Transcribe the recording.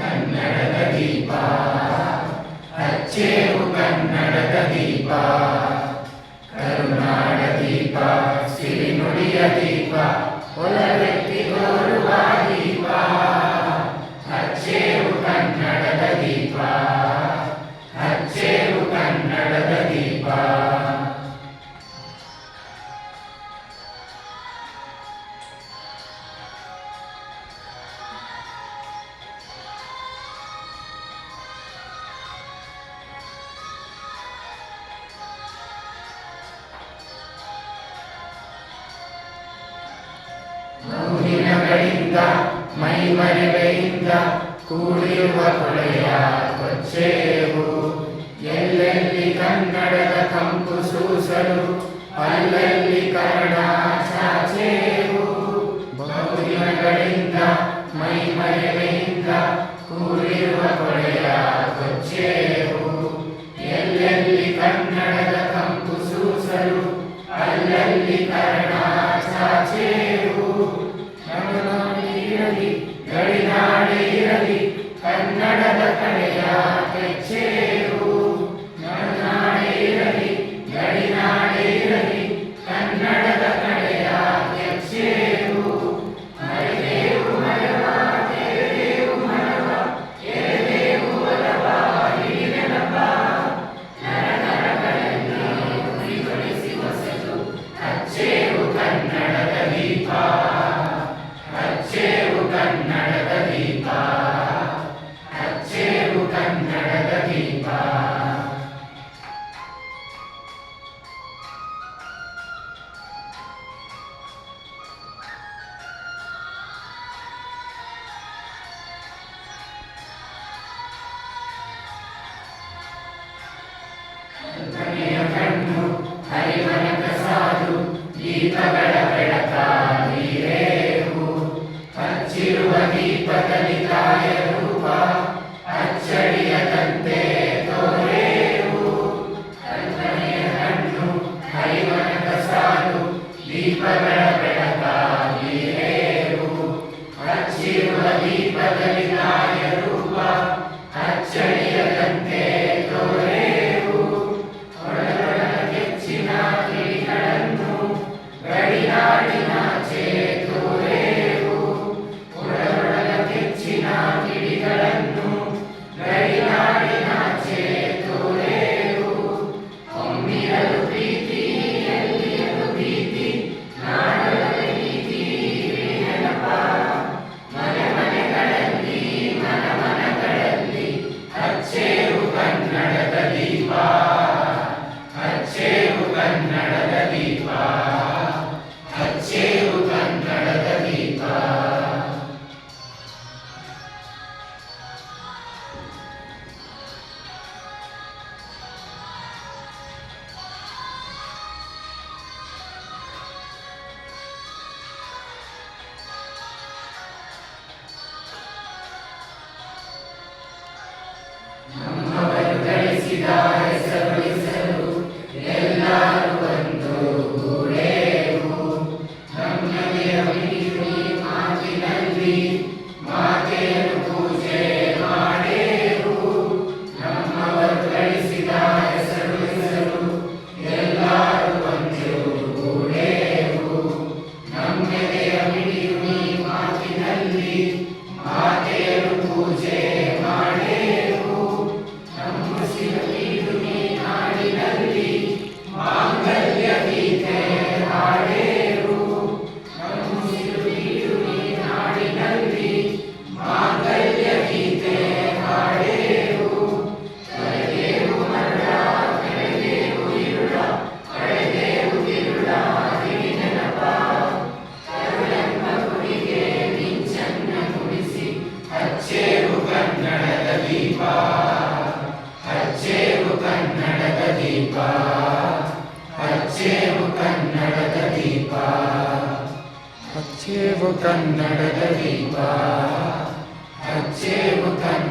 ಕನ್ನಡದ ದೀಪ ಹಚ್ಚೇವು ಕನ್ನಡದ ದೀಪ ಕರುನಾಡ ದೀಪ ಸಿರಿನುಡಿಯ ದೀಪ ಒಲವೆತ್ತಿ ತೋರುವ ದೀಪ ಹಚ್ಚೇವು ಕನ್ನಡದ ದೀಪ ಹಚ್ಚೇವು ಕನ್ನಡದ ದೀಪ ದಿನಗಳಿಂದ ಮೈಮರೆವೆಯಿಂದ ಕೂಡಿರುವ ಕೊಳೆಯ ಕೊಚ್ಚೇವು ಎಲ್ಲೆಲ್ಲಿ ಕನ್ನಡದ ಕಂಪು ಸೂಸಲು ಅಲ್ಲಲ್ಲಿ ಕನ್ನಡ ಚಾಚೇವು ಬಹುದಿನಗಳಿಂದ ಮೈಮರೆವೆಯಿಂದ ಕೂಡಿರುವ ಕೊಳೆಯ ಕೊಚ್ಚೇವು ಎಲ್ಲೆಲ್ಲಿ ಕನ್ನಡದ ಕಂಪು ಸೂಸಲು ಅಲ್ಲಲ್ಲಿ ಕನ್ನಡ ಚಾಚೇವು ನಡುನಾಡಿರಲಿ ಗಡಿನಾಡಿ ಇರಲಿ ಕನ್ನಡದ ಕಡೆಯ ಕೆಚ್ಚೇವು ನಡುನಾಡಿ ಇರಲಿ ಗಡಿನಾಡಿ ಇರಲಿ ಕನ್ನಡದ ಕಡೆಯ ಕೆಚ್ಚೇವು ಮರೆದೇವು ಮರವ ತೆರೆದೇವು ಮರವ ಎರೆದೇವು ಒಲವ ಹಿರಿನೆನಪ ನರನರಗಳಲ್ಲಿ ಉರಿಗೊಳಿಸಿ ಹೊಸದು ಹಚ್ಚೇವು ಕನ್ನಡದ ದೀಪ ಹಚ್ಚೇವು ಕನ್ನಡದ ದೀಪ ಹಚ್ಚೇವು ಕನ್ನಡದ ದೀಪ ಕಲ್ಪನೆಯ ಕಣ್ಣು ಹರಿವನಕ ಸಾಧು ದೀಪಗಳ ಬೆಳಕ ನೀರೇವು ಹಚ್ಚಿರುವ ದೀಪದಲ್ಲಿ ತಾಯ ರೂಪ ಅಚ್ಚಳಿಯದಂತೆ ತೋರೇವು ಕಲ್ಪನೆಯ ಕಣ್ಣು ಹರಿವನಕ ಸಾಧು ದೀಪಗಳ ಬೆಳಕ ನೀರೇವು ಹಚ್ಚಿರುವ ದೀಪದಲ್ಲಿ ತಾಯ ರೂಪ ಅಚ್ಚಳಿಯದಂತೆ ತೋರೇವು ಒಳಗೊಳಗ ಕೆಚ್ಚಿನ ಕಿಡಿಗಳನ್ನು ಗಡಿನಾಡಿನಾಚೆ ತೋರೇವು ಒಳಗೊಳಗ ಕೆಚ್ಚಿನ ಕಿಡಿಗಳನ್ನು ಗಡಿನಾಡಿನಾಚೆ ತೋರೇವು ಒಮ್ಮಿರಲು ಪ್ರೀತಿ ಎಲ್ಲಿಯಲು ಭೀತಿ ನಾಡೊಳಗೆ ನೀತಿ ನೆನಪ ಮನೆ ಮನೆಗಳಲ್ಲಿ ಮನಗಳಲ್ಲಿ ಹಚ್ಚೇವು ಕನ್ನಡದ ದೀಪ ಹಚ್ಚೇವು ಕನ್ನಡದ ದೀಪ ಹಚ್ಚೇವು ಕನ್ನಡದ ದೀಪ ನಮ್ಮವರು ಗಳಿಸಿದ ಹೆಸರುಳಿಸಲು ಎಲ್ಲರೂ ಒಂದು ಗೂಡೇವು ನಮ್ಮನೆಯ ಮಿಡಿಯುವ ಮಾತಿನಲ್ಲಿ ಮಾತೆಯನ್ನು ಪೂಜೆ ಮಾಡೇವು ನಮ್ಮವರು ಗಳಿಸಿದ ಹೆಸರುಳಿಸಲು ಎಲ್ಲರೂ ಒಂದು ಗೂಡೇವು ನಮ್ಮೆದೆಯ ಮಿಡಿಯುವ ಮಾತಿನಲ್ಲಿ ಮಾತೆಯನ್ನು ಪೂಜೆ ಮಾಡೇವು ನಮ್ಮ ಸಿರುಮಿ ನಾಡಿನಲ್ಲಿ ಮಾಂಗಲ್ಯ ಗೀತೆ ಹಾಡೇವು ನಮ್ಮ ಸಿರುಮಿ ನಾಡಿನಲ್ಲಿ ಮಾಂಗಲ್ಯ ಗೀತೆ ಹಾಡೇವು ಕಳೆದೇವು ಮರಳ ಕಳೆದೇವು ಇರುಳ ಕಳೆದೇವು ತಿರುಳ ಹಿರಿನೆನಪ ಕರುಳೆಂಬ ಗುಡಿಗೆ ಮಿಂಚನ್ನ ನುಡಿಸಿ ಹಚ್ಚೇವು ಕನ್ನಡದ ದೀಪ ಹಚ್ಚೇವು ಕನ್ನಡದ ದೀಪ ಹಚ್ಚೇವು ಕನ್ನಡದ ದೀಪ ಹಚ್ಚೇವು ಕನ್ನಡದ ದೀಪ ಹಚ್ಚೇವು ಕನ್ನಡ